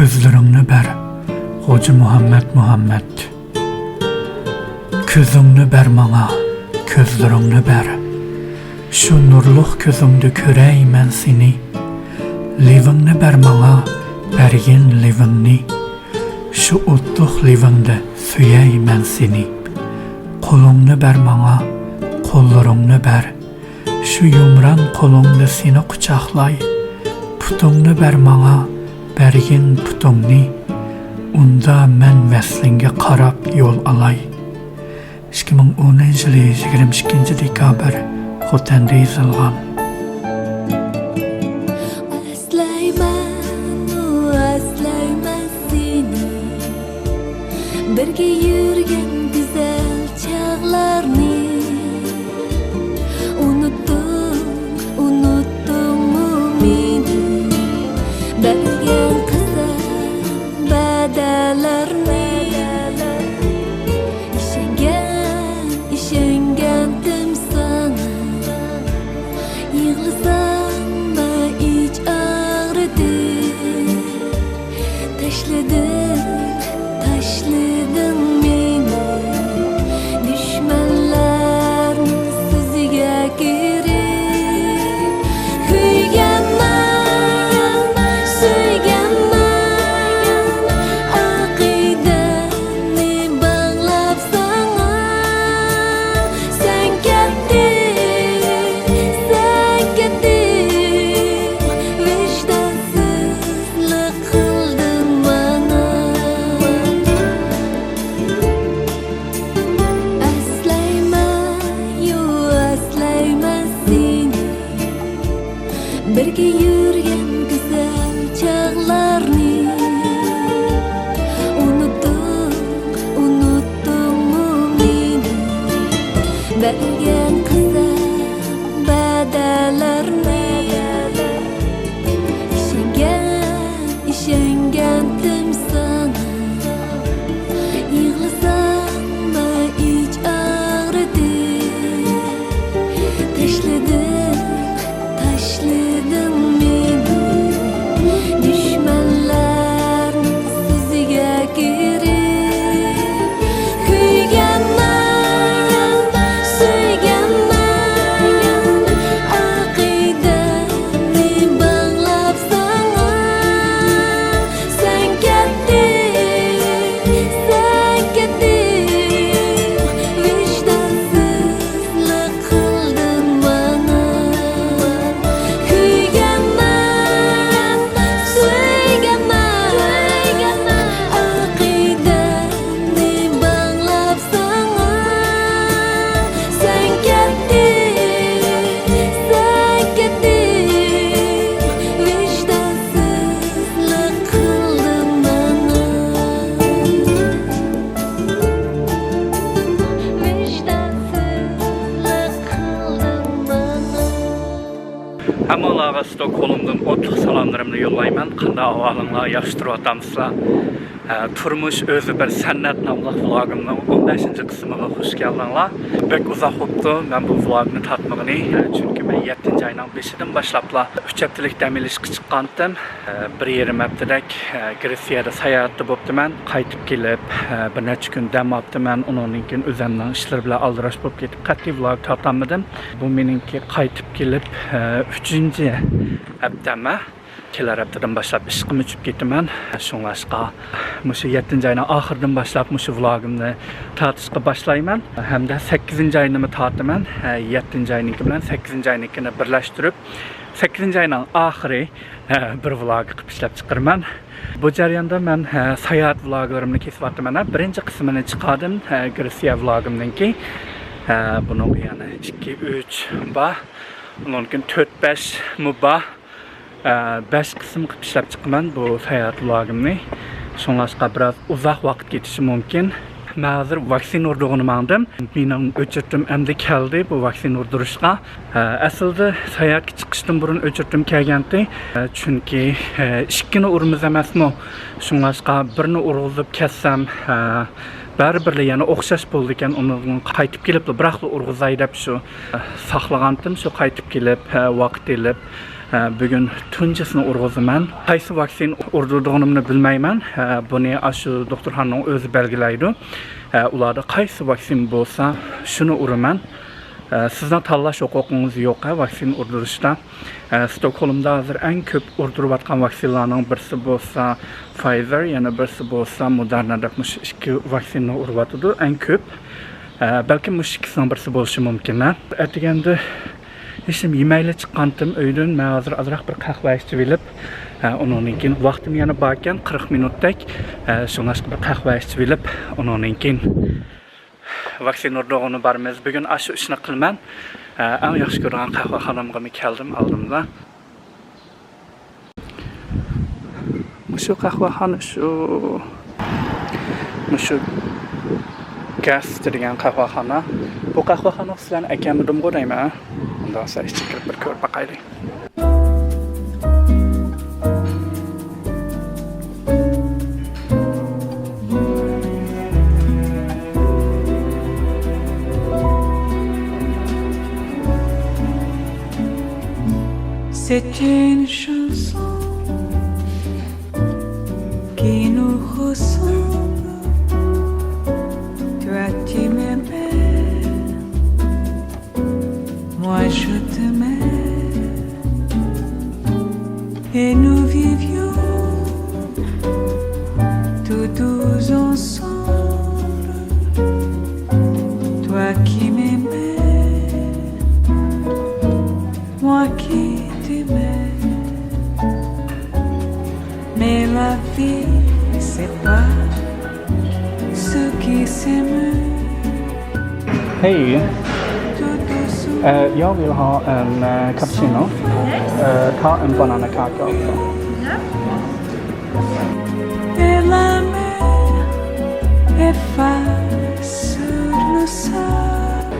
Közlerini ber, Hoca Muhammed. Közüngni ber maňa, közlerini ber. Şu nurluq közüngde körey men seni. Levingni ber maňa, bergin levingni. Şu utluq levingde süýey men seni. Kolungni ber maňa, kollaryňny ber. Şu yumran kolungda seni quçaklay. Putungni ber maňa, bergin putungni. Unda men veslinge qarap yol alay. 2010 yılı 22 dekabr Xotanda yazılgan. Aslayman seni, birge yürgen güzel çağlarni. Unuttun mu meni, bergen kısa bedelerni. İşengendim sana, yığılsam da iç ağrıdı. Taşladın beni, düşmanlarım sözüge girip. Söygenmen, akidemi bağlap sana. Sen kettin, vicdansızlık kıldın bana. Aslayman seni, birge yürgen güzel çağlarni. Unuttun mu meni, bergen kısa bedelerni. İşengendim sana, yığılsam da iç ağrıdı. Taşladın beni, düşmanlarım sözüge girip. Söygenmen, akidemi bağlap sana. Sen kettin, vicdansızlık kıldın bana. Söygenmen, akidemi bağlap sana. Sen kettin, vicdansızlık kıldın bana. Vicdansızlık kıldın bana. Hamalaga Stockholmdan otluq salamlarımni yollayman. Qanday ahvalinglar, yaxshi turyapsizlar? Turmuş özü bir sannat namlıq vlogimning 15-ci qismiga xush keldinglar. Bek uzaq bo'libdi men bu vlogni tatmag'ini, chunki men 7-ci ayning 5-idan boshlabla 3 haftalik dam olishga chiqqandim. 1,5 haftadak Gretsiyada sayohatda bo'libdiman. Qaytib kelib bir necha kun dam olibdiman. Undan keyin o'zimning ishlar bilan aldirash bo'lib ketib qat'iy vlog tortolmadim. Bu meningki qaytib kelib 3-ci haftama. Kelar haftadan boshlab ishga uchib ketaman. Shunlashqa mushu 7-ci ayning oxiridan boshlab mushu vlogimni tortishga boshlayman. Hamda 8-ci ayni tortaman. 7-ci ayniki bilan 8-ci aynikini birlashtirib 8-ci ayning oxiri bir vlog qilib ishlab chiqaraman. Bu jarayonda men sayohat vloglarimni kesyapman. Birinchi qismini chiqardim Gretsiya vlogimninki. Buning yana 2-3 bor. Undan keyin 4-5 bor. 5 qism qilib ishlab chiqaman bu sayohat vlogimni. Shunlashqa biroz uzoq vaqt ketishi mumkin. Men hozir vaksina urdig'ini mandim. Mening o'chirtim endi keldi bu vaksina urdirishga. Aslida sayohatga chiqishdan burun o'chirtim kelgandi. Chunki ikkini urmiz emasmi? Shunlashqa birini urg'izib ketsam baribir yana o'xshash bo'ldi ekan. Uni qaytib kelib biroq urg'izay deb shu saqlagandim. Shu qaytib kelib vaqt elib Bugün tunçasını urg'uzaman. Qaysi vaksin urdurduğumni bilmayman. Buni ashu doktorxonaning o'zi belgilaydi. Ularda qaysi vaksin bo'lsa, shuni uraman. Sizning tanlash huquqingiz yo'q vaksin urdurishda. Stockholmda hozir eng ko'p urdirayotgan vaksinlarning birisi bo'lsa Pfizer, yana birisi bo'lsa Moderna deb ikki vaksinni uryotdi eng ko'p. Balki mush ikkisining birisi bo'lishi mumkin. Atiganda ishim yemayli chiqqandim uydan, men hozir azroq bir qahva ichib olib, undan keyin vaqtim yana bor ekan 40 minutdek, shunga bir qahva ichib olib, undan keyin vaksin urdug'ini boramiz. Bugun shu ishni qilman. Eng yaxshi ko'rgan qahvaxonamga keldim oldimda. Shu qahvaxona shu gas degan qahvaxona. Bu qahvaxona sizlarni akamidim qo'ymayman. Undan so'ng ichib kirib bir ko'rib boqaylik. C'est une chanson qui nous ressemble. Toi tu m'aimais, moi je t'aimais, et nous vivions tous deux ensemble. Toi qui m'aimais, moi qui mais la vie, c'est pas ce qui s'aime. Hej, Tout doucement. jag vill ha en cappuccino. Ta en bananakaka också. Et la mer efface sur le sable.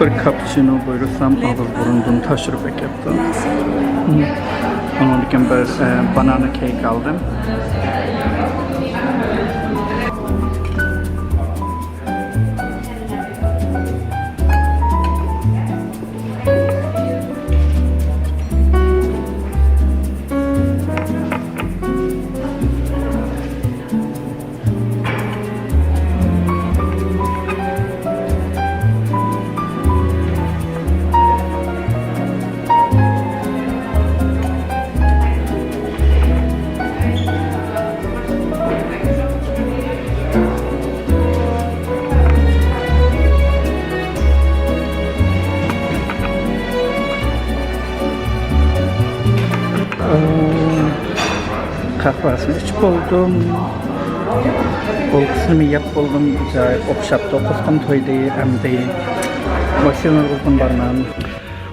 Bir cappuccino buyursam ağız burundum taşırıp ekipti. Onun için bir banana cake aldım. Kahvasını içip oldum. Bolkasını yap oldum. Güzel okşaptı. Okustum toydu. Emdi. Vaksiyonlar uzun barman.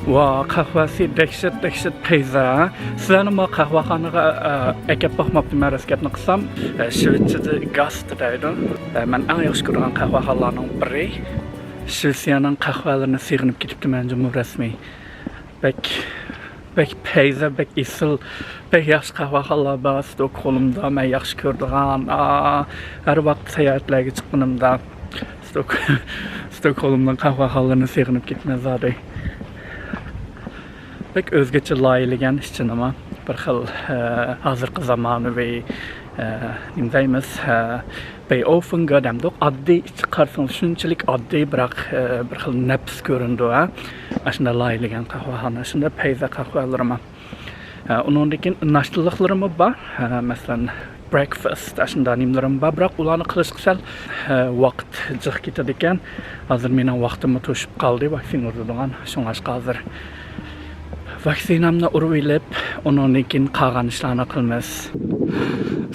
Va kahvasi dehşet peyza. Sizlarni bu qahvaxonaga akab baxmoqdim, raskatni qilsam, Shvetsiyada Gast deydi. Men eng yaxshi ko'rgan qahvaxonalarning biri. Shvetsiyaning qahvalarini sig'inib ketibdi menga bu rasmiy. Bek peyza, bek isil, bek yaxshi qahvaxonalar bor Stockholmda. Men yaxshi ko'rdigan, har vaqt sayohatlarga chiqqanimda Stockholmning qahvaxonalarini sig'inib ketmazadi. Bek o'zgacha loyilagan ishchinama bir xil hozirgi zamonaviy nima deymiz Beethovenga demdik oddiy ichi qarsangiz shunchalik oddiy biroq bir xil nafs ko'rindi shunda loyilagan qahvaxona shunda peyza qahvalarimi undan keyin nashtaliklarimi bor masalan breakfast shunda nimlarim bor biroq ularni qilishga sal vaqt jiq ketadi ekan hozir mening vaqtimni to'shib qoldi vaksin uradigan shunga hozir vaksinamni urib olib, undan keyin qolgan ishlarni qilamiz.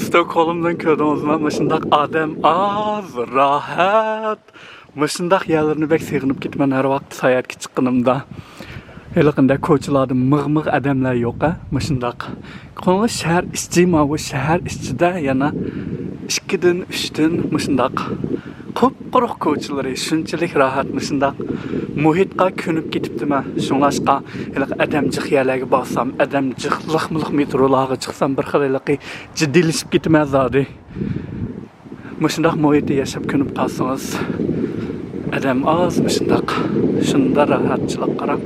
Stockholmdan ko'rdingizmi? Shundaq odam az, rohat. Shundaq yerlarni bek sig'inib ketman har vaqt sayohatga chiqqanimda. Haliqinda ko'chalarda mig'mig' odamlar yo'q-a? Shundaq. Qo'ng'i shahar ichida, bu shahar ichida yana 2 dan 3 dan shundaq. Quruq ko'chalari shunchalik rohat, shundaq muhitga ko'nib ketibdimi? Shunlashqa adam jiq yerlarga borsam, adam jiq liq metrolarga chiqsam bir xilliqi jiddiylashib ketmaz zodi. Shundaq muhitda yashab ko'nib qolsangiz Adam az şunda rahatçılık qarab.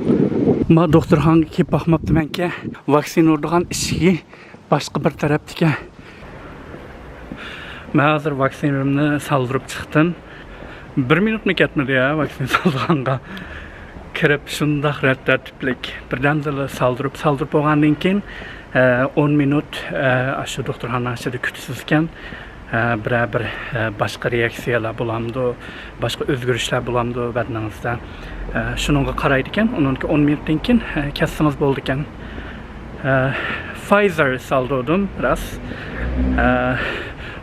Ma doktorxonaga kelib baxmaptimanki, vaksina urdigan ishigi boshqa bir tarafdiki. Men hozir vaksinamni saldırıp chiqdim. 1 minutni ketmadi ya vaksina saldirganga. Kirib shunda tartiblik birdan saldırıp bo'lgandan keyin 10 minut shu doktorxona ichida kutisizkan bir boshqa reaksiyalar bo'lamdi, boshqa o'zgarishlar bo'lamdi badaningizda. Shuningga qaraydi ekan, uningki 10 minutdan keyin kassangiz bo'ldi ekan. Pfizer saldirdim biraz.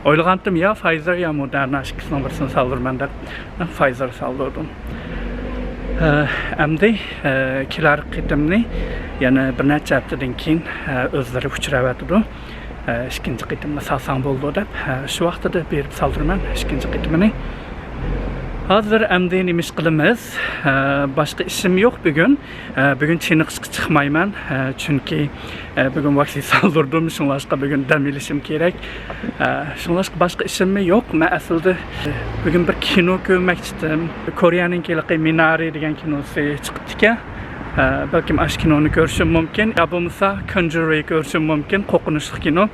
O'ylagandim ya Pfizer ya Moderna ikkisining birisini saldirman deb Pfizer saldirdim. Endi kelar qitimni yana bir necha haftadan keyin o'zlari uchrayotdi. İkinci qitimni salsam bo'ldi deb shu vaqtida berib saldirman ikinci qitimini. Hozir endi nima ish qilamiz? Boshqa ishim yo'q bugun. Bugun chiniqishga chiqmayman, chunki bugun vaksina saldirdim, shunlashqa bugun dam olishim kerak. Shunlashqa boshqa ishim yo'q. Men aslida bugun bir kino ko'rmoqchi edim. Koreyaning Minari degan kinosi chiqibdi-ku. Belki aşk kinonu görüşüm mümkün. Ya bo'lmasa Conjure'yi görüşüm mümkün. Qo'rqinchli kino.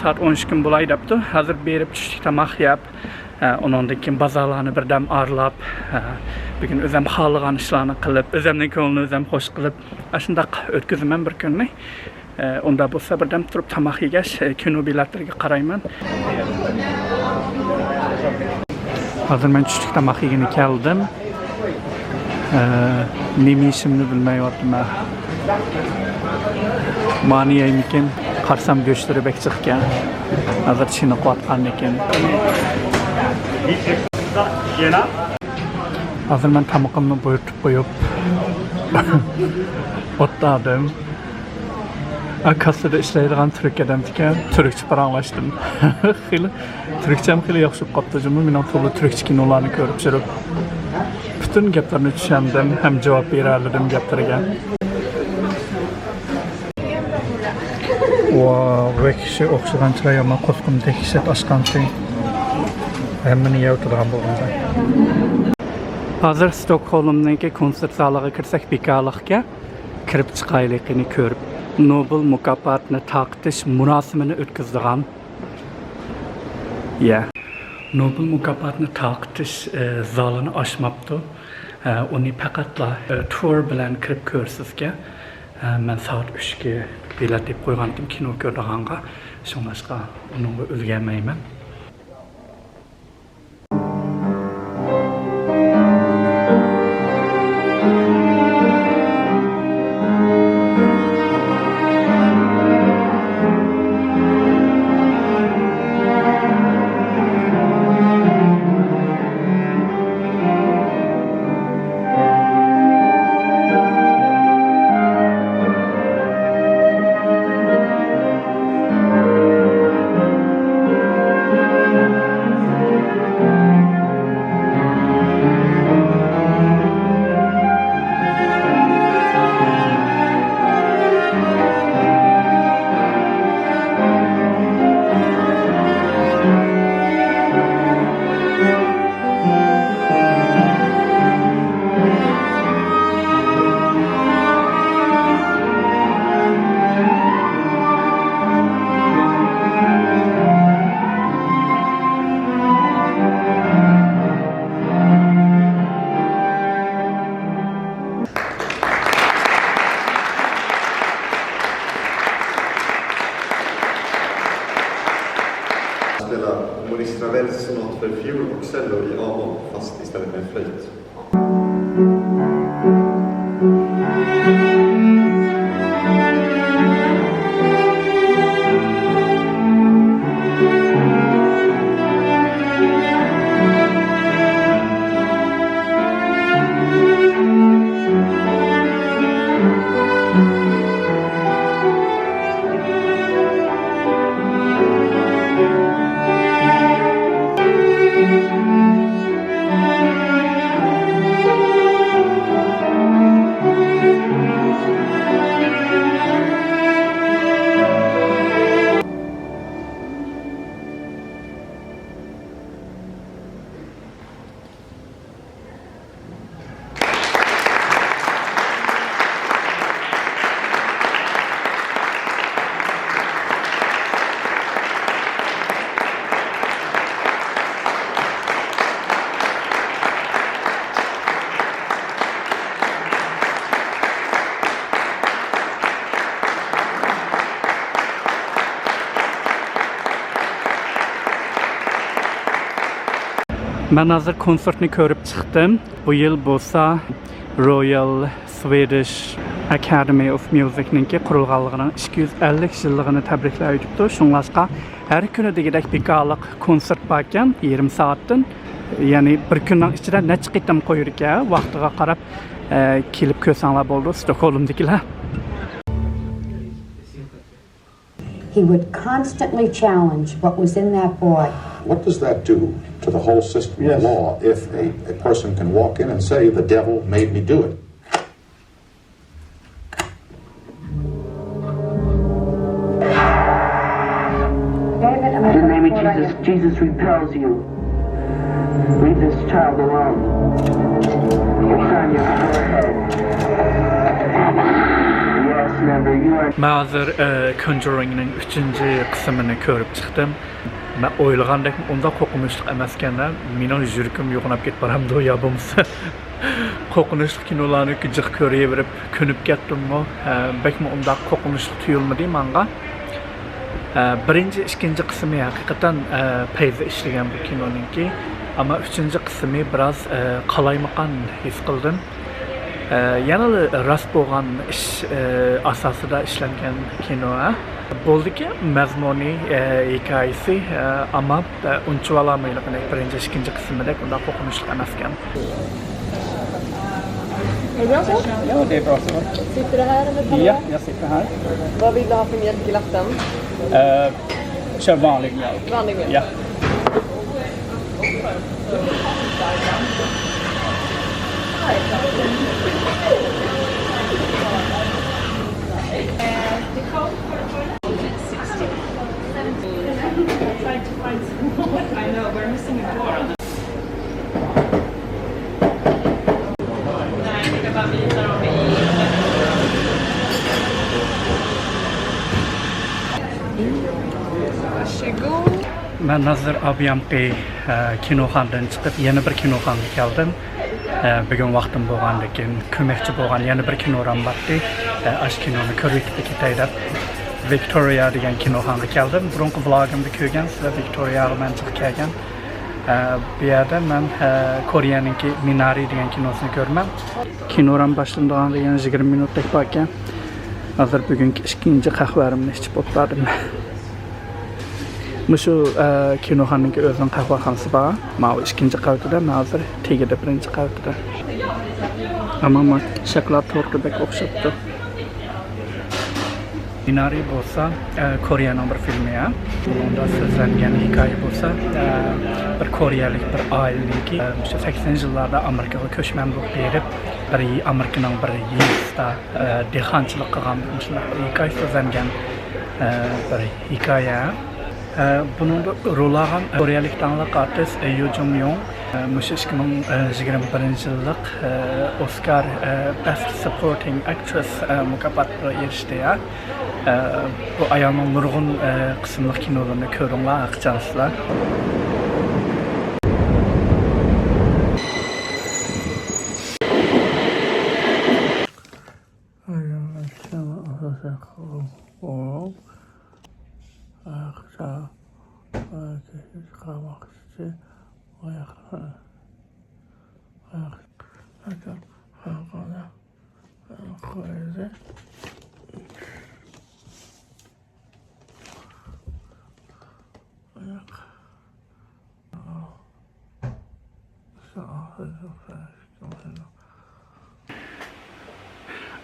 Saat 13 kun bo'lay debdi. Hozir berib tushlik tomoq yeb, ondan keyin bozorlarni birdam arlab, bugun o'zim xohlagan ishlarni qilib, o'zimning ko'nglimni o'zim xush qilib, shunday o'tkazaman bir kunni. Unda bo'lsa birdam turib tomoq yegash, kino biletlariga qarayman. Hozir men tushlik tomoq yegani keldim. Nima ishimni bilmayapman. Mani yeymikin, qarsam go'shtlari bek chiqqan. Hozir chiniqayotgan ekan. Hozir men tomoqimni bo'yitib qo'yib o'tladim. Kassada ishlaydigan turk odam ekan, turkcha paranglashdim. Turkcham xili yaxshi qopdi. Men to'g'ri turkcha kinolarni ko'rib yurib bütün gaplarni tushundim, ham javob bera oldim gaplarga. Va kishi o'xshagan chiroyli qo'sqim tekshirib ochgansi. Hammani yovtirgan bo'lganda. Hozir Stockholmdagi konsert zaliga kirsak bekorlikka kirib chiqaylikini ko'rib, Nobel mukofotini taqdish murosimini o'tkazdigan. Nobel mukofotini taqdish zalini ochmabdi. Uni faqatla tur bilan kirib ko'rsizga. Men soat 3 ga bilet deb qo'ygandim kino ko'rganga. Shunga unga o'rganmayman. Spela Maurice Ravels sonat för fiol och cello i A-moll fast istället med flöjt. Ben hazır konsertini görüp çıktım. Bu yıl bolsa Royal Swedish Academy of Music'ninki qurulganlığının 250 yıllığını təbriklər edibdi. Şunlaşqa her günü degidek bir qalıq konsert barkən 20 saatdan, yani bir gündən içində neçə qitam qoyuruq ya, vaxtığa qarab kelib körsənlər boldu Stockholmdakilar. He would constantly challenge what was in that boy. What does that do to the whole system of law if a person can walk in and say, the devil made me do it? David, In the name of Jesus, Jesus repels you. Leave this child alone. It's on your forehead. Yes, never. You are. Ben hazır Conjuring'nin 3-cü qismini görüp çıktım. Ben oylagandek onda qo'rqinchli emaskanda mening yuragim yo'qolib ketib baramdi ya bo'lmasa. Qo'rqinchli kinolarni jiq ko'raverib ko'nib ketdimmi? Bakmi unda qo'rqinchli tuyulmadi menga. Birinchi, ikkinchi qismi haqiqatan payda ishlagan bu kinoninki, ama uchinchi qismi biroz qalaymaqan his qildim. Yana rast bo'lgan ish asosida ishlangan kino bo'ldiki, mazmuni hikoyasi, ama uncha olamayligini birinchi, ikkinchi qismida unda qo'rqinchli emas ekan. Är det bra så? Ja, det är bra så. Sitter du här eller kan Ja, jag sitter här. Vad vill du ha för mjölk i latten? Kör vanlig mjölk. Vanlig mjölk? Ja. Varsågod. Ben hazır Abiyamki kinoxonadan chiqib yana bir kinoxonaga keldim. Bugun vaqtim bo'lgandan keyin ko'makchi bo'lgan yana bir kinoram bordi. Ash kinoni ko'rib ketay deb Victoria degan kinoxonaga keldim. Burungi vlogimda ko'rgansizlar, Victoriaga men chiqib kelgan. Bu yerda men Koreyaninki Minari degan kinosini ko'rman. Kinoram boshlanganida yana 20 minutlik bor ekan. Hazır bugungi ikkinchi qahvarimni ichib o'tdim. Şu kinoxonaning o'zining qahvaxonasi bor. Mana ikkinchi qavatida, hozir tegida birinchi qavatida. Ammo shokolad tortiga o'xshabdi. Minari bo'lsa Koreyaning bir filmi ya. Unda so'zlangan hikoya bo'lsa, bir koreyalik bir oilaniki o'sha 80-yillarda Amerikaga ko'chmanlik berib, bir Amerikaning bir yerida dehqonchilik qilgan bir hikoya so'zlangan bir hikoya. Bunun rolagan Koreyalik tanlıq artist Yoo Jung-young 2021 yıllık Oscar Best Supporting Actress mükafatına erişti ya. Bu ayağının nurgun kısımlık kinolarını görünler, akçansızlar.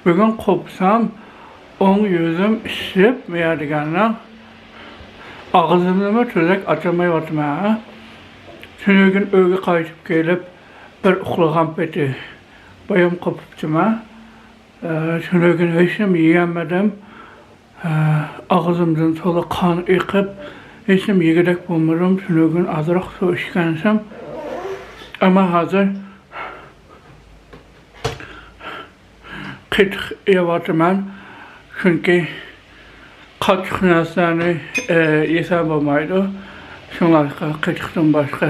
Bugün kopsam, on yüzüm işlep veya deganlar ağzımı tüzek açamayottum ha. Şunu gün öyle qaytıp gelip bir uxlagan peti bayım kopuptum ha. Şunu gün hiçim yiyemedim. Ağzımdan sola kan ekip hiçim yegedek bulmurum. Şunu gün azırak su içkensem. Ama hazır kıt evatım ben. Çünkü kaç narsalarni yesam bo'lmaydi. Shunlarga qichiqdan boshqa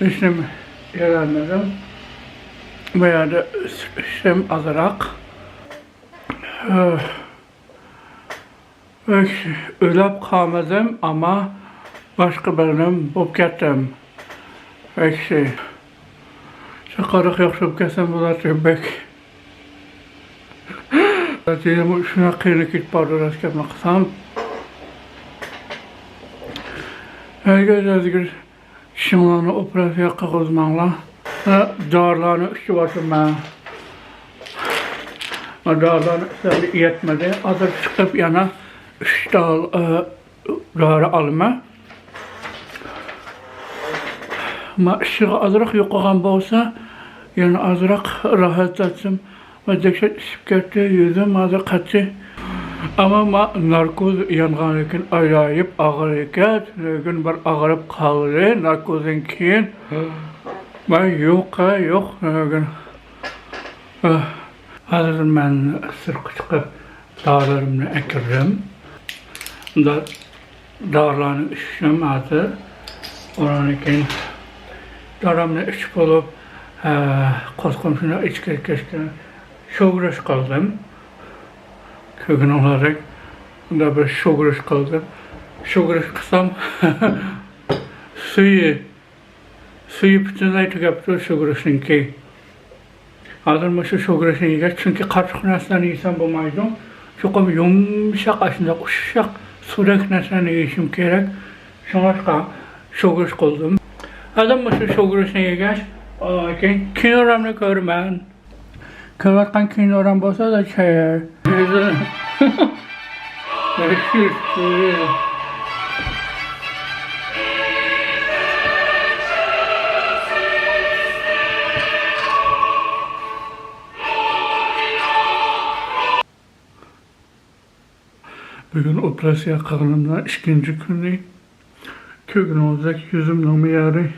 ishim yaralmadim. Bu yerda ishim ozroq. O'ylab qolmadim, ammo boshqa birim bo'lib ketdim. Ekşi. Şakarık yakışıp kesen bular bek. Diyelim şuna kıyılık git bardır askepine kısam. Herkes özgür kişilerini operasyon kıkızmanla. Dağlarını üstü başım ben. Dağlarını üstü yetmedi. Azır çıkıp yana üç dağları alma. Ma ışığı azırak yoklagan bolsa, yani azırak rahat etsem. Ma dehşet işip ketdi, yüzüm azır kaçı. Ama ma narkoz yanğan ekin aylayıp ağır eket. Lekin bir ağırıp kaldı, narkozun keyin. Ma yok. Lekin. Hazır ben sırkı çıkıp dağlarımını ekirdim. Dağlarını işim azır. Onun için dağlarımını içip olup koz komşuna içki geçtim. Şoğuruş kaldım. Kögün olarak da bir şoğuruş kaldım. Şoğuruş kısam suyu bütünlüğü tükepti şoğuruşun ki. Hazır mı şu şoğuruşun yiyecek çünkü karışık neslen insan bulmaydım. Çok yumuşak aslında uşak surek neslen yiyişim gerek. Şuna şoğuruş kaldım. Hazır mı şu şoğuruşun yiyecek? Kinoramını görmen. Kıvatkan kinoram bolsa da çayar. Bugün operasyon kılınımdan ikinci günü. Kögün olacak yüzümden miyarı.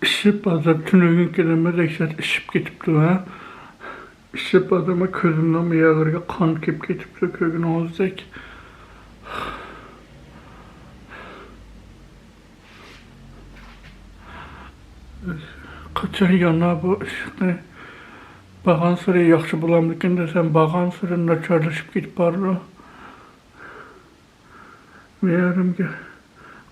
İşip azap tünögün kelime dehşet işip getipdi ha. İşip adama közümden miyarıga kan kep getipdi kögün olacak. Kaçan yana bu ışıkni. Bağan sıra yaxşı bulamdıkın desem bağan sıra naçarlaşıp getip barır. Miyarımga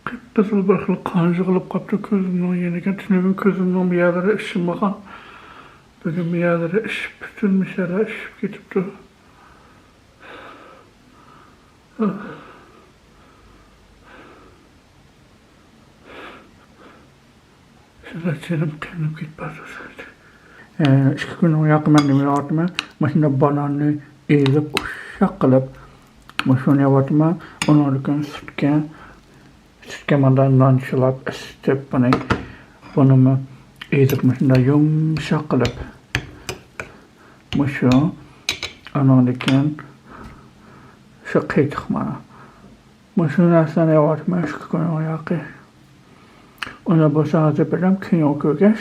qıpqızıl bir xil qanjı qılıp qaptı közümden yenigen tünögün közümden miyarıga işimmagan. Bugün miyarıga işip bütün mişara işip getipdi. Şurada çelim kendim git barır. 2 gün yakın ben demir artıma. Maşında bananı eğilip uşak kılıp. Maşını yavatma. Onu alırken sütken mandan çılap istep bunu eğilip maşında yumuşak kılıp. Maşını onu alırken şu kıytık bana. Maşını aslında yavatma. 2 gün yakın. Ona bu saate birden kinyo kögeş.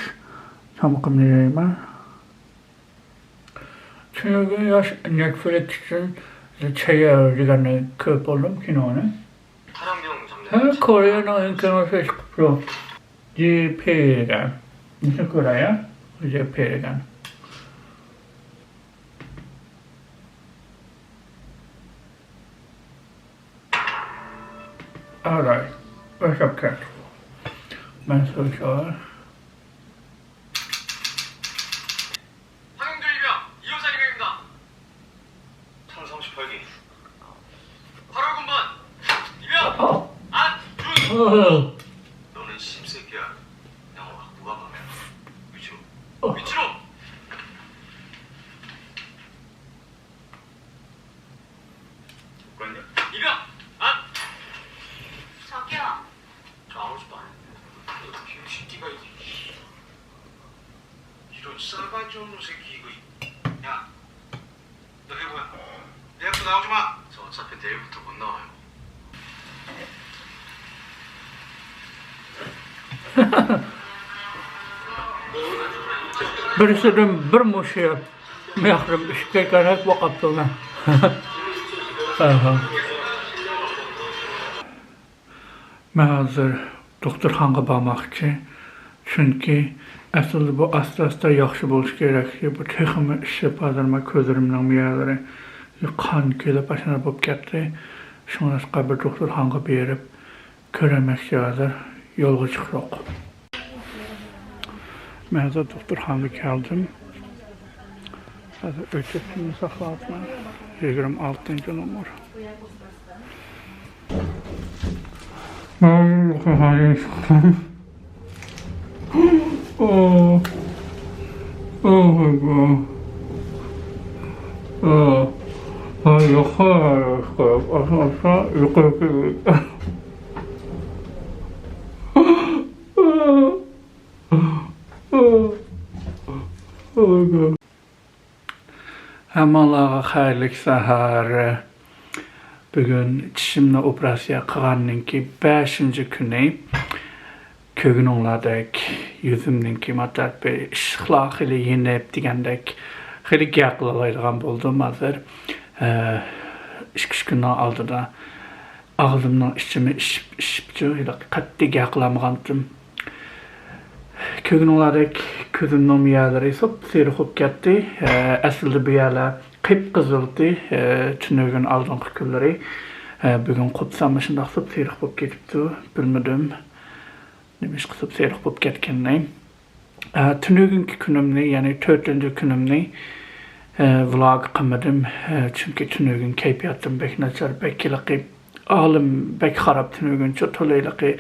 Tamıkım nireyman. Çünkü yaş Netflix için çaya öğrenene köp oldum kinonu. Kore'nin imkanı çıkıp JP'den. Nasıl Kore'ye? JP'den. Alright. What's up, cat? Ben soruyor. 상영조 일병 이호사 일병입니다. 1038기. 8월 군번 일병 안준. 너는 심새끼야. 영호가 누가 보면 위치로. 그런데 일병 안. 저기요. 저 아무것도 안 했는데. 병신띠가 이런 싸가지 없는 새끼 이거. 야, 너 이게 뭐야? 내 앞으로 나오지 마. 저 어차피 내일부터 못 나와요. Birisinden bir muşya mehrim işke gerek vakaptığına. Ben hazır doktorxanaga barmoqchi. Chunki aslida bu asta yaxshi bo'lish kerak. Bu texmi ishib hozirma ko'zlarimning miyalari qon kelib ashuna bo'lib ketdi. Shunga bir doktorxanaga berib ko'ramoqchi hozir yo'lga chiqroq. Məhzə doktorxanada gəldim. Həzə ötəsini saxladım. 26-cı numar. Həməlağa xeyirlik səhər. Bugün çişimlə operasiya qılğanınki 5-ci günü kögününladək yüzümdənki madət bir işıqlar xeyli yenib digəndək xeyli gəqlalaydıqan buldum hazır. 2 gündən aldı da ağzımdan içimi işipçü qatdi gəqlamğandım. Kögününladək közümdən yerləri sırıqıb getdi. Əslində bu yerlər qıpqızıldı. Tünögün aldığım külləri. Bugün qopsamışında sırıq болып ketibdi. Bilmedim. Demiş qısıb sırıq болып ketkenini. Tünögünkü günümni, yani 4-cü günümni vlog qılmadım. Çünki tünögün keyfiyyatım bək nəçər, bək ilaqi ağlım bək xarab tünögün. Çok tolu ilaqi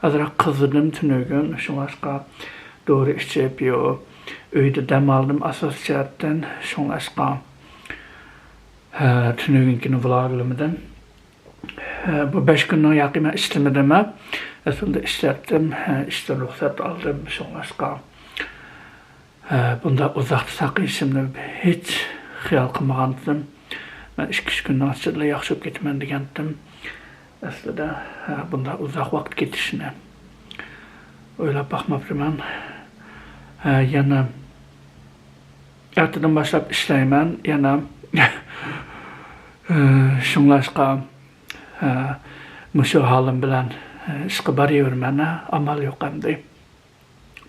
azraq qızıdım tünögün. Şunlaşqa doğru içip yo. Öydə dəm aldım asas cəhətdən. Şunlaşqa tünögünkini vloglamadım. Bu 5 gündən yaqı mən işləmədim. Aslında işlətdim, işdən ruxsat aldım. Şunlaşqa bunda uzaq saqlayışımda heç xiyal qılmağandım. Mən 2 gündən açıqla yaxşı getmən degəndim. Aslında bunda uzaq vaxt getişini öyle baxmabdım mən. Yana ertədən başlap işləyimən. Yana şunlaşqa müşü halım bilən işqi barıyorum mənə, amal yox əmdi.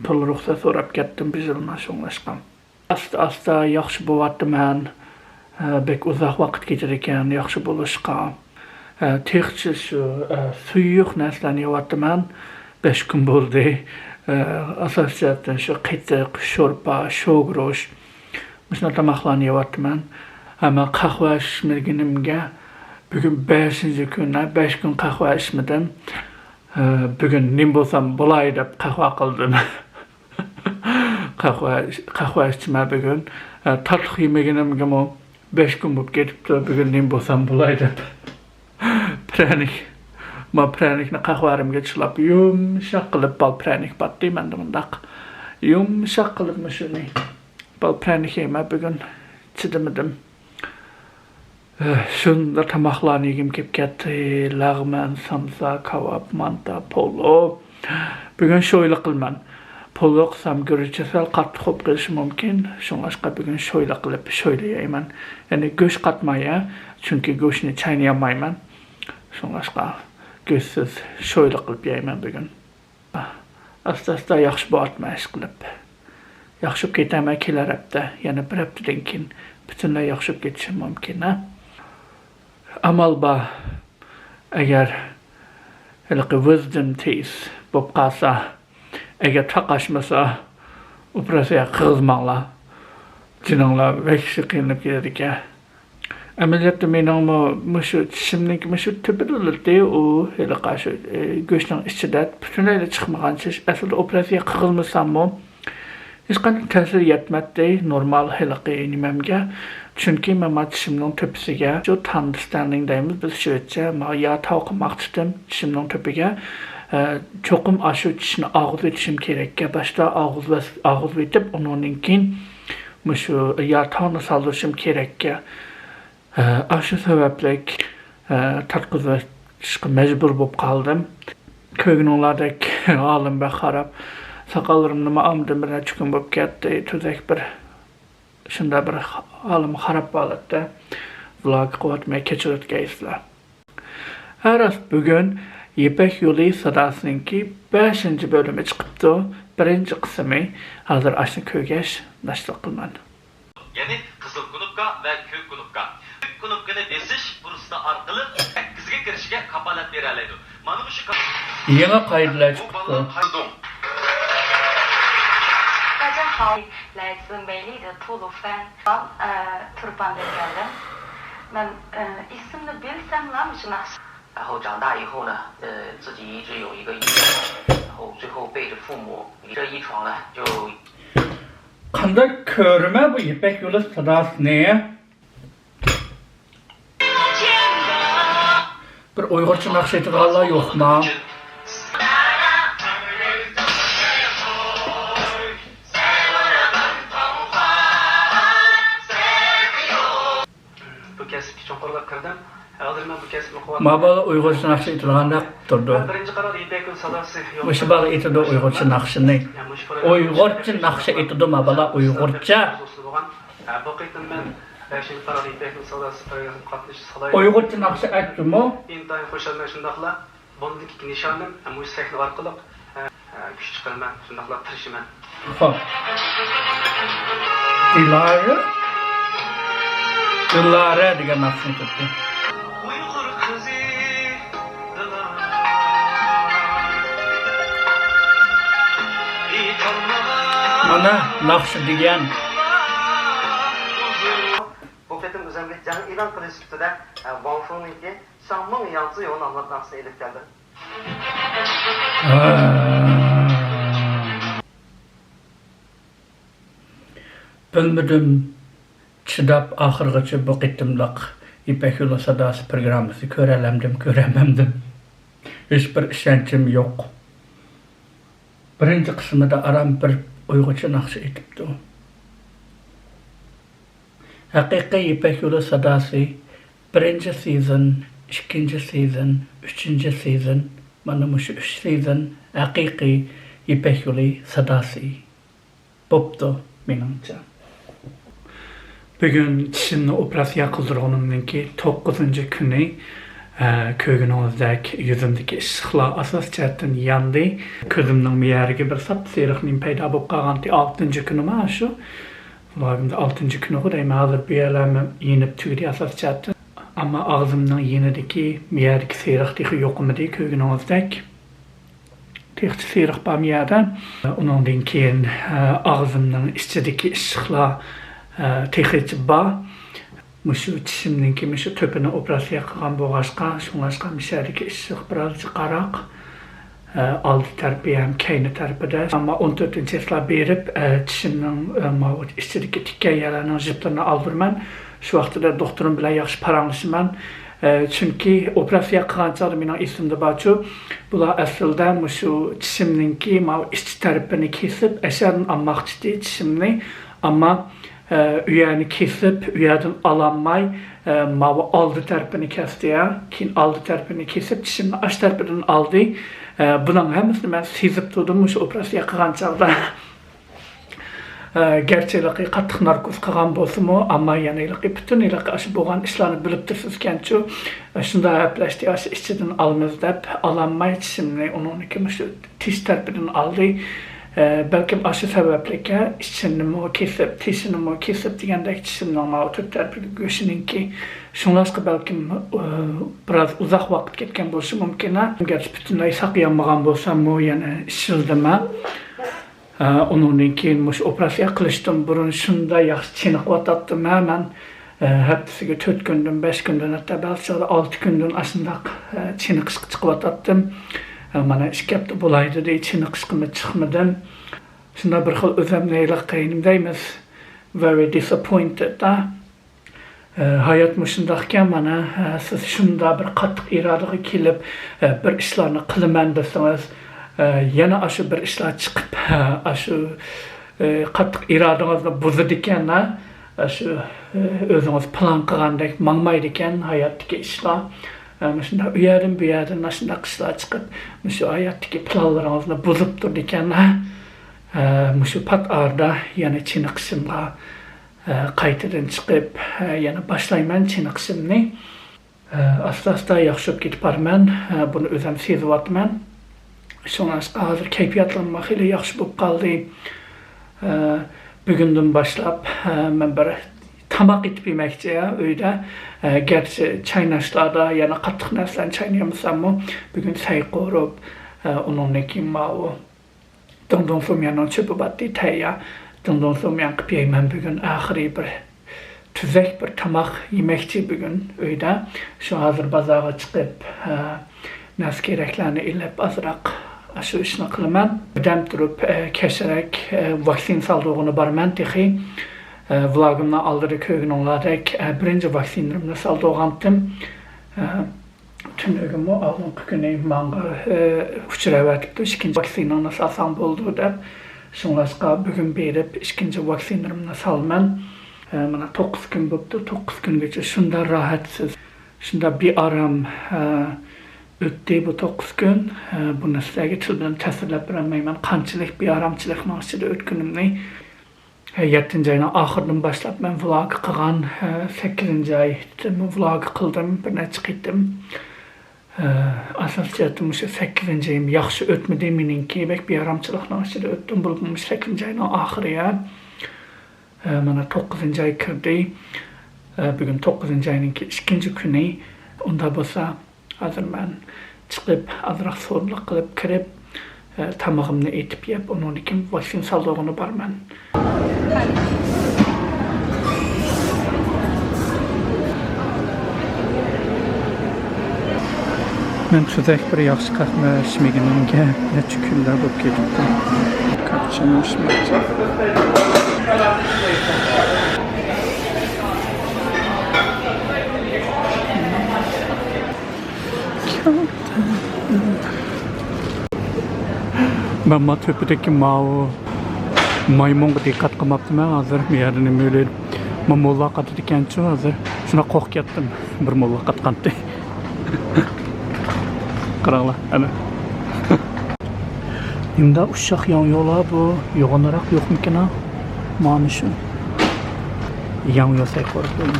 Pul ruxsat sorab getdim bir yılına şunlaşqa. Asta yaxşı bovatdı mən. Bək uzaq vaxt geçirirkən yaxşı buluşqa. Texçi şu suyuq nəsləni yovatdı mən. 5 gün buldu. Asas cəhətdən şu qıtıq, şorpa, şoğroş. Müsünə tamaqlarını yovatdı mən. Ama qahva içmədiyimə bugün 5-ci günə 5 gün qahva içmədim. Bugün nim bolsam bulay deyib qahva qıldım. Qahva içmə bugün. Tatlıq yeməyimə 5 gün olub getibdi. Bugün nim bolsam bulay deyib. Prənik. Ma prənikni qahvarımga çıxlab yumşaq qılıb bal prənik batdı məndə mındaq. Yumşaq qılıbmı şunu. Bal prənik yemə bugün çidimədim. Şunda tamaqlarını yiyim kep getdi. Lağmen, samsa, kavap, manta, polo. Bugün şöyle qılman. Polo qısam görücüsel qatlı xob qilishi mümkün. Şunlaşqa bugün şöyle qılıb şöyle yeyman. Yani göş qatmaya. Çünkü göşünü çaynayamayman. Şunlaşqa gözsüz şöyle qılıb yeyman bugün. Asta yaxşı boğatma iş qılıb. Yaxşı ketəmə kelər həbdə. Yəni bir həbdədən kin bütünlə yaxşı getişim mümkün. Amal ba, əgər wisdom teeth bob qalsa, əgər taqaşmasa, operasiya qızmaqla, cinanla vəkşi qiyinib gedik. Əməliyyatda mənim çişimdəki tübürülürdü, o elə qarşı göçdən içidə bütünlə elə çıxmağan çiş, əslində operasiya qızılmısam mı, heç qanday təsir yetmədi, normal elə qiyiniməmgə. Çünki mən çişimdən töpüsüge, şu tanıdıstandingdayımız biz şöyle yağ tavqımaq çıxdım çişimdən töpüge. Çoxum aşı çişini ağız etişim kerekke. Başta ağız etip onunkin şu yağ tavını saldırışım kerekke. Aşı sebeplik tatqızı mecbur bulup kaldım. Kögününlardaki halim bək xarab. Saqallarımı amdım bir neçə gün bulup getdi. Tüzək bir şunda bir halim xarab bağladı. Vlog qovatmaya keçirdikəyizlər. Hər az bugün İpek Yolu Sadasınınki 5-ci bölümü çıxıbdı. 1-ci qısmı hazır Aşın Kögeş naşr qılman. Yani kızıl kunupka ve kök kunupka. Kök kunupkani besiş burası arqılı kizga kirishga kapolat beradi. Mana bu Yeni qaydalar çıxdı. 来自美丽的吐鲁番turban'dan geldim. Ben ismini bilsem lan mı? 然后长大以后呢，自己一直有一个遗传，然后最后背着父母，这遗传呢就 Qanday ko'rma bu İpek Yolu sadasını? Bir Uygurcha naqsh aytganlar yo'qmi? bu kasbga cho'nqirlab kirdim. Hozir men bu kasbni qilyapman. Ma bola Uygurcha naqsh aytganda turdi. Birinchi qaror İpek Yolu sadasi. O'sha bola aytdi Uygurcha naqshini. Uygurcha naqsh aytdi ma bola Uygurcha. Bu qitim men beşinci qaror İpek Yolu sadasi programı qatnashish salayım. Uygurcha naqsh aytdimi? İntayin xo'shalman shundaqla. Bundagi nishonim bu sahna orqali kuch chiqarman, shundaqla tirishiman. Xo'p. Dilara degan naqshni tutdi. Uyg'ur qizi Mana naqsh degan. Bu qitim o'zimlik jang e'lon qilish ustida Wang Feng'niki Shangmeng Yangzi yo'l nomli naqshni elib keldi. Bilmedim chidab oxirgacha bu qitimliq İpek Yolu sadasi programmasi ko'ramamdim. Hech bir ishonchim yo'q. Birinchi qismida aram bir Uyg'urcha naqsh aytibdi. Haqiqiy İpek Yolu sadasi birinchi sezon, ikkinchi sezon, uchinchi sezon, mana shu 3 sezon haqiqiy İpek Yolu sadasi bo'pti menimcha. Bugün dişimni operatsiya qildirganimdan 9 kuni ko'rganingizdek yuzimdagi ishqlar asos jihatdan yandi. Ko'zimning miyariga bir sapsariqning paydo bo'lib qolgandi 6 kuni mana shu. Vlogimda 6 kuni deyman, hozir bu yerlarni yenib tugdi asos jihatdan. Ammo og'zimning yenidagi miyardagi sariq yo'qmidi ko'rganingizdek. Texnik sariq bor miyada. Undan keyin og'zimning ichidagi ishqlar texnik ba mushu tishimninki mushu to'pini operatsiya qilgan bo'lg'ashqa shunglashqa mishadagi issiq biroz qaraq oldi tarafi ham keyni tarafida ammo 14-yillar berib tishimning ichidagi tikkayalarning jiplarini oldirman. Shu vaqtida doktorim bilan yaxshi paranglashiman. Chunki operatsiya qilgan chog'da mening esimda borchu, bular aslida mushu tishimninki ichki tarafini kesib asharni olmoqchi tishimni, ammo uyani kesip, uyadan alanmay, aldı tarafını kesti ya. Keyin aldı tarafını kesip, dişimni aç tarafından aldı. Bunun hemsini ben sezip durdum, şu operasiya qilgan chog'da. Gerçeklikki qattiq narkoz qilgan bo'lsa-mu, ammo yana butun shu bo'lgan ishlarni bilib tursiz-kanchu, shunda gaplashdi, ichidan olamiz deb, alanmay tishimni, uniki shu tish tarafidan oldi. Belkim aşı sebeplike içinimi kesip, tişinimi kesip degandek tişimning o'tib tarafidagi go'shininki shunlashqa belkim biraz uzoq vaqt ketgan bo'lishi mumkin. Garchi butunlay saqlanmagan bo'lsam-mu, yana ishildimi. Undan keyin mush operatsiya qilishdan burun shunday yaxshi chiniqyotdim. Men haftasiga 4 kundan 5 kundan hatto balki 6 kundan ashundaq chiniqish chiqyotdim. Mana 2 hafta bo'laydi deb chiniqishim chiqmadan. Shunda bir xil o'zimni qiyinimdaymiz. Very disappointed da. Hayot shundaqkan, mana siz shunda bir qattiq irodaga kelib bir ishlarni qilaman desangiz, yana shu bir ishlar chiqib, shu qattiq irodangizni buzadi ekan, shu o'zingiz plan qilgandek mangmaydi ekan hayotdagi ishlar. Shunda u yerdan bu yerdan shunday ishlar chiqib, shu hayotdagi planlaringizni buzib turdi ekan. Shu pat arda yana chiniqishimga qaytadan chiqib, yana boshlayman chiniqishimni. Asta-asta yaxshilab ketib borman, buni o'zim sezyapman. Shundan hozir kayfiyatlarim xeyli yaxshi bo'lib qoldi. Bugundan boshlab men bir tamoq etib yemoqchi uyda. Gerçi chaynashlarda yana qattiq narsalarni chaynayapman-mu, bugun say qurib, undan keyin dongdong fumyaning cho'pi batdi tayya. Ondan sonra men qıp yeymen bugün ahiri bir tüzek bir tamaq yemekçi bugün öyde. Şu hazır bazağa çıkıp nas keraklarını ilip azraq aşı işini kılıman. Dem durup keşerek vaksin saldığını barman texi vlogumda aldırı köygün olarak birinci vaksinlerimde saldığımdım. Tüm ögümü ağlın günü manga uçuravatıptı. İkinci vaksinini salsam buldu da. Şunlaşqa bugün berip ikinci vaksinlerimni salman. Mana 9 gün bo'libdi. 9 güngacha shunda rahatsiz, shunda bearam o'tdi bu 9 gün. Buni sizlarga til bilan tasvirlab berolmayman. Qanchalik bearamchilikni ichida o'tganimni. 7-oyning oxiridan boshlab men vlog qilgan, 8-oyda vlog qildim, bir necha qitim. Asosiyatım 8-oyim yaxshi o'tmadi meningki, bek bearamchilikni ichida o'tdim. Bu 8-oyning oxiri ya. Mana 9-oy kirdi. Bugün 9-oyning ikinci günü. Unda bo'lsa, hozir men chiqib, azroq so'rliq qilib kirib, tamog'imni etib yeb, undan keyin vaksin saldog'ini borman. Men tuzak bir yaxshi qahva ichmaganimga necha kunlar bo'lib ketibdi. Qachon ichmoqchi? Ben tepedeki maymunga dikkat qilmabdiman hozir. Merini böyle muloqot etgancha hozir shuna qo'rqib ketdim. Bir muloqot qildi. Qaranglar, ana. Endi ushaq yo'lar bu yo'g'onroq yo'qmikan? Mana shu. Yan yo'say qo'rqdim.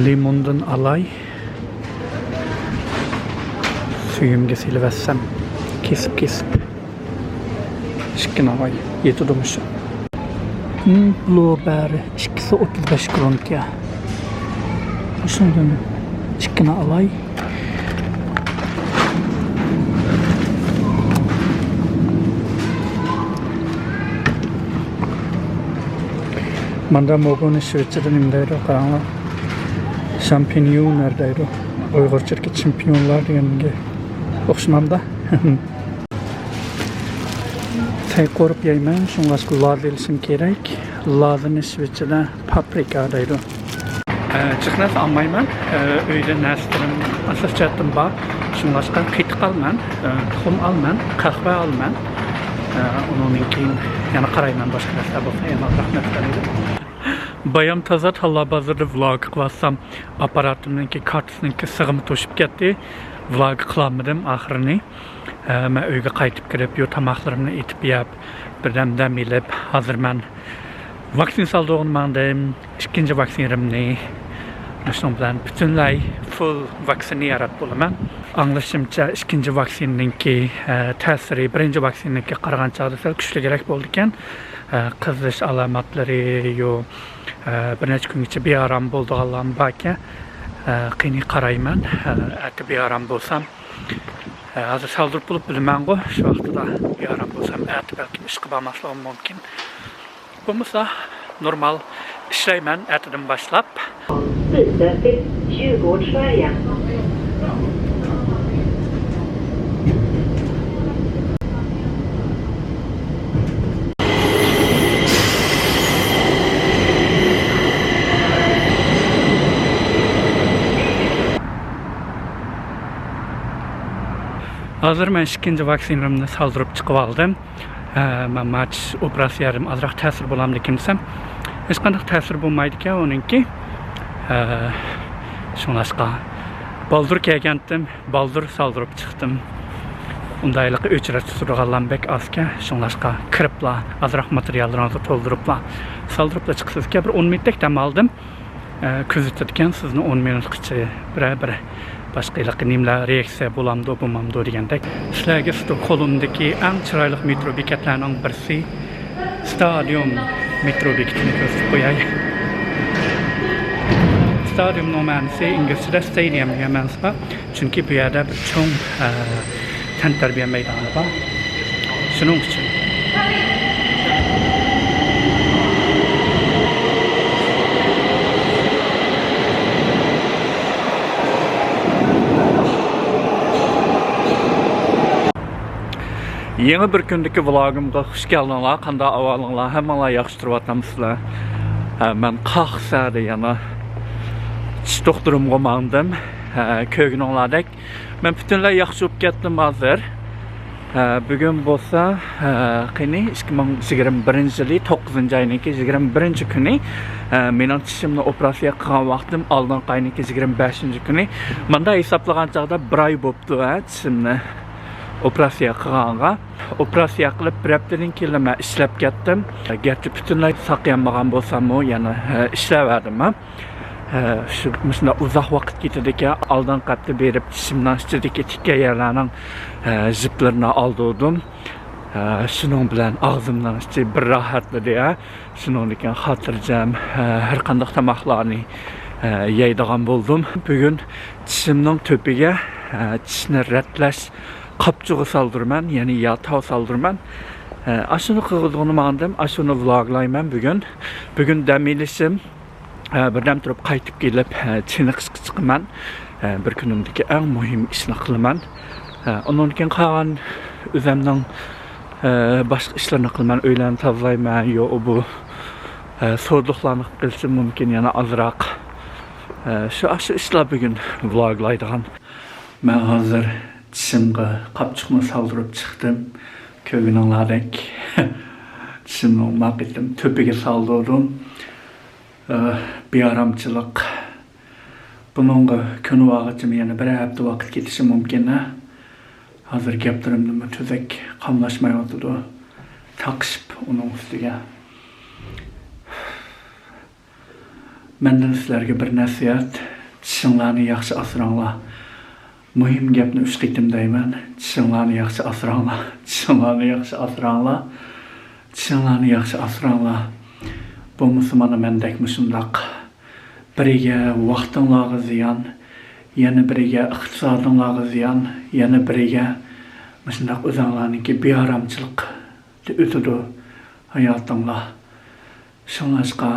Limondan alay. Suyumga silvassam, kesib. Şıkkına vay, yeti durmuşum. Blueberry, 235 kronka. Şundan şıkkına alay. Manda mogonu Şveç'den imdaydı karanlar. Şampinyon neredeydi? Uygurçadaki çempiyonlar degenge o'xshamamda. Tay ko'rib yeyman, shunga lad elishim kerak. Ladini Şveç'da paprika deydi. Chiqnas olmayman. Uyda narsalarım asosiyatım bor. Shunga qiytiq olman, tuxum olman, qahva olman. Undan keyin yana qarayman boshqa narsa bo'lsa, yana rahmat qilaman. Bayam toza talla bazarda vlog qilsam, aparatimningki kartasninki sig'imi to'shib ketdi. Vlog qilmadim oxirini. Men uyga qaytib kirib, yo tamoqlarimni etib yeb, birdam ilib, hozir men vaksin saldığımdan ikinci vaksinlerimni shundan bilan butunlay full vaksiniyat bo'laman. Anglashimcha ikinci vaksinninki ta'siri birinchi vaksinninki qaragancha sal kuchliroq bo'ldi ekan. Qizish alomatlari yo bir necha kungacha bearam bo'lganlar borki, qiyni qarayman. Ati bearam bo'lsam hozir saldırıp bulup bilmem ki şu vaqtida bearam bo'lsam ati balki ish qilmasligim mumkin. Bo'lmasa normal ishlayman atidan boshlab. Hazır men ikinci vaksinlerimni saldırıp chiqib oldim. Men match operatsiyarim azroq ta'sir bo'lamdi desam, hech qanday ta'sir bo'lmaydi ekan uninki. Shunashqa baldur kelgandim, baldur saldırıp chiqdim. Undayliq o'chirib turganlambek aska, shunashqa kiribla azroq materiallarni to'ldiribla saldırıpla chiqsizga bir 10 minutlik dam oldim. Kuzatadigan sizni 10 minutgacha bir başqa nimlar reaksiya bo'lamdi, bo'lmamdi degandek. Sizlarga Stokholmdagi eng chiroyli metro bekatlarining birisi Stadion metro bekatini ko'rsatib qo'yay. Stadion nomasi inglizchada stadium degan ma'nosi bor. Chunki bu yerda bir cho'ng tantarbiya maydoni bor. Shuning uchun Yeni bir gündeki vlogumga hoş geldinglar. Qanday ahvolinglar? Hammalar yaxshi turyapsizlar. Men qaqsada yana tish doktorimga mandim. Ko'rganinglardek, men butunlay yaxshi bo'lib ketdim hozir. Bugun bo'lsa, qani 2021-yil 9-oyning 21-kuni mening tishimni operatsiya qilgan vaqtim oldin qayniki 25-kuni. Menda hisoblagan chaqda 1 oy bo'libdi tishimni operatsiya qilganga. Operatsiya qilib bir haftadan keyin men ishlab ketdim. Garchi butunlay saqlanmagan bo'lsam-mu, yana ishlaverdim. Shu mesela uzoq vaqt ketadi ekan, oldin qatda berib tishimdan ichidagi tikka yerlarning ziplarini oldirdim. Shuning bilan og'zimdan ichi bir rohatladi. Shuning uchun xotirjam har qanday tomoqlarni yeydigan bo'ldim. Bugun tishimning to'piga tishni ratlash qapchug'i soldirman, ya'ni yatav soldirman. Ashuni qilganimni mandim, ashuni vloglayman bugun. Bugun dam olishim birden turib qaytib kelib chiniqish chiqaman. Bir kunimdagi eng muhim ishni qilaman. Undan keyin qolgan o'zimning boshqa ishlarni qilaman, uylarni tozalayman, yo bu sodiqlarni qilishim mumkin, yana azroq. Shu ishlar bugun vloglaydigan. Men hozir tishimga qapchiqni soldirib chiqdim. Ko'rganinglardek tishimni maqitim to'piga soldirdim. Bearamchilik. Buningga kun vaqtim yana bir hafta vaqt ketishi mumkin. Hozir gaplarimni tuzak qamlashmayotdi. Taqishib uning ustiga. Mendan sizlarga bir nasihat, tishinglarni yaxshi asranglar. Muhim gapni 3 qitim deyman. Tishinglarni yaxshi asranglar. Tishinglarni yaxshi asranglar. Tishinglarni yaxshi asranglar. Bu musulmana mendek shundaq. Biriga vaqtinglarga ziyon, yana biriga iqtisodinglarga ziyon, yana biriga shundaq o'zinglarniki bearamchilik o'tadi hayotinglar. Shuningga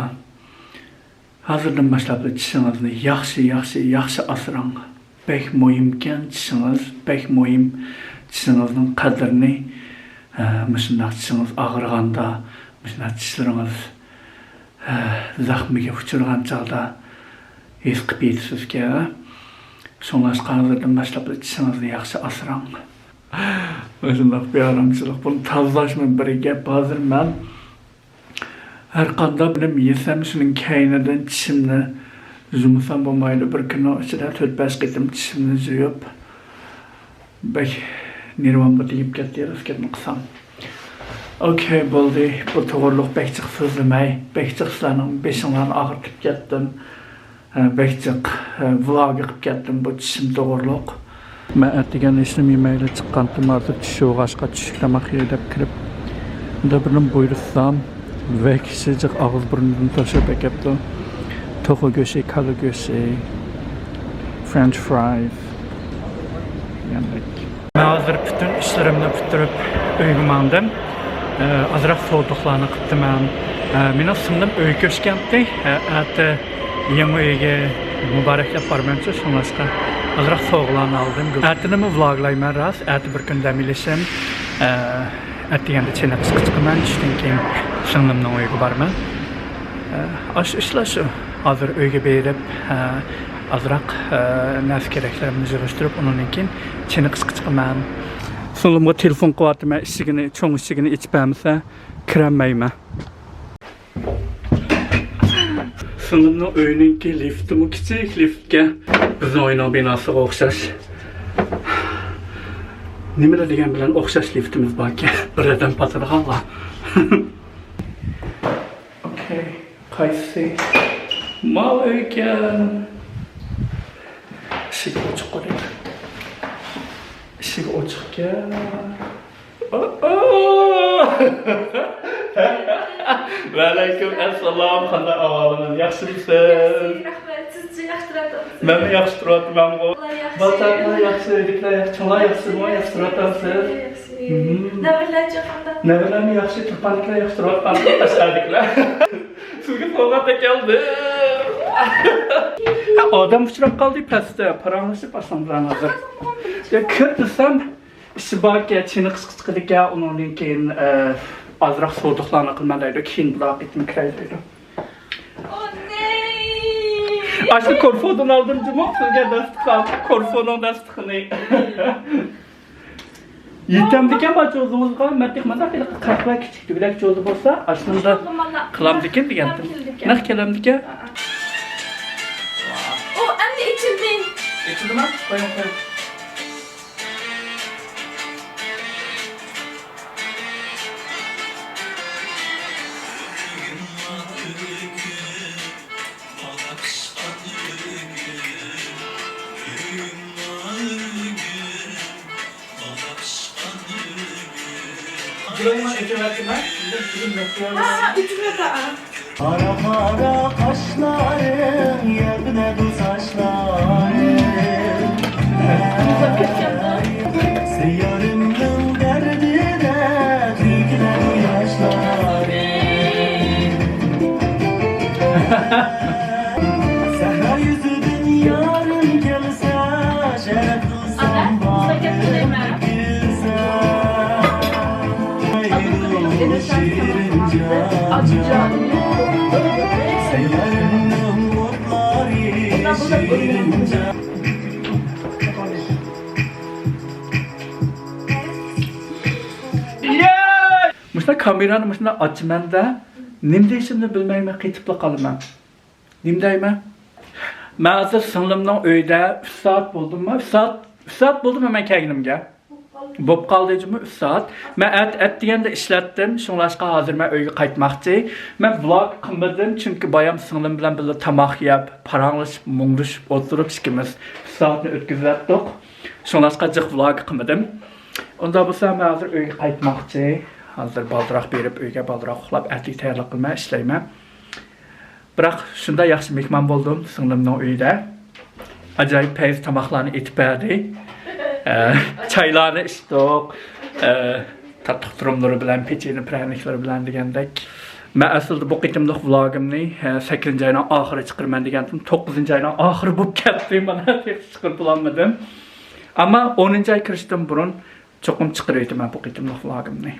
hozirdan boshlab tishingizni yaxshi asrang. Bek muhimkan tishingiz, bek muhim tishingizning qadrini shundaq tishingiz og'riganda, shundaq tishlaringiz zaxmiga uchirgan chaqda his qilib yetisizga. Shuningga hozirdan boshlab tishingizni yaxshi asrang. Shundaq bearamchilik, buni tozalashmi bir gap. Hozir men har qanday bilim yesam, shuning kaynidan tishimni yumsam bo'lmaydi. Bir kun ichida 4-5 qitim tishimni yuvib, bek nervamga tegib ketdi, raskat qilsam. Okay, bo'ldi. Bu to'g'riliq bekchiq so'zlamay, bekchiq sizlarning beshinglarni og'ritib ketdim. Bekchiq vlog qilib ketdim, bu tishim to'g'riliq. Men atgan ishim yemayli chiqqandim, hozir tish yog'ashqa tushiktamoq deb kirib, unda birini buyursam, ve kişicik ağız burnundan taşıp ekipti. Tofu göğsü, kalı göğsü, French fries. Yandık. Ben hazır bütün işlerimni bitirip uygumandım. Azraq soğuduqlarını qıptım ben. Benim sındım öy köşkentdi. Hatta yeni öyge mübareklep barmançı sonrasında azraq soğuqlarını aldım. Ertinimi vloglayman rast. Erti bir gün demilişim. Ertigende çene qısqıçqıman. Düştün ki sınımның öyge barman. Aş işler şu. Hazır öyge berip azraq nas keraklarımni yığıştırıp onun için çene qısqıçqıman. Sonumga telefon qilyapman, ishigini, cho'ng ishigini ichib bermasa, kirolmayman. Sonumning uyininki liftimi kichik liftga bizning uyning binosiga o'xshash. Nimalar degan bilan o'xshash liftimiz borki, biridan patirg'anlar. Okay, qaysi mal ekan. Ishik ochiq qo'ying. Işık ochiqkan. Va alaykum assalom, qanday ahvolimiz? Yaxshimisiz? Rahmat, sizcha yaxshi turibsiz? Men yaxshi turibman. Bataqlar yaxshi, ediklar yaxshilar yaxshimi? Yaxshi turibsiz? Navbatlarchi qanday? Navbatlarni yaxshi, turpanliklar yaxshi turibman. Tashladiklar. Sizga sovg'at keldi. Odam uchrab qoldi pastda, paranglashib aslan bilan hozir. Ya kir desam, İşi bak ya, çini qısqı ya, onun keyin azraq soğuduqlarını qılmalaydı, keyin bulaq etdim kiraylaydı. Oh nee! Aşkı korfodan aldım cuma, sizge dastık aldım, korfonun dastıqını. Yetemdiken baç o'zimizga matihmada qahva kichik bilak cho'zi bo'lsa, aslında qilamdikan degandim. Naq kelamdikan? Oh, endi içildin. Ichildimi? Qo'ying. Ha, içime daha. Kara kara kaşların, yerde bu saçların. Seyyarımın derdine tükler yaşları. Sehra yüzüdün yarın gelse, şeref kılsam bana girse. Haydi şirin can. Seyyarımın mutları şirin can. Muşna kamerani muşna açmanda nim deyishimni bilmayman, ketibla qolaman. Nim deyman? Men hozir singlimning uyida 3 soat bo'ldimmi? 3 soat bo'ldimi men kelganimga? Bo'p qoldimi 3 soat. Men at deganda ishlatdim. Shunglashqa hozir men uyga qaytmoqchi. Men vlog qilmadim chunki bayam singlim bilan birga tomoq yeb, paranglashib, mung'rishib o'tirib ikkimiz 3 soatni o'tkazatdik. Shunglashqa jiq vlog qilmadim. Unda bo'lsa men hozir uyga qaytmoqchi. Hozir baldiroq berib uyga baldiroq uxlab atlik tayyorlab qilmay ishlayman. Biroq shunda yaxshi mehmon bo'ldim singlimning uyida. Ajoyib payz tomoqlarni etib berdi. Çaylarni ichdik. Tatliq turumlari bilan, pecheni praniklari bilan degandek. Men aslida bu qitimliq vlogimni 8-oyning oxiri chiqarman degandim. 9-oyning oxiri bo'lib ketdi. Mana chiqarib olmadim. Ammo 10-oy kirishdan burun cho'qim chiqarayman bu qitimliq vlogimni.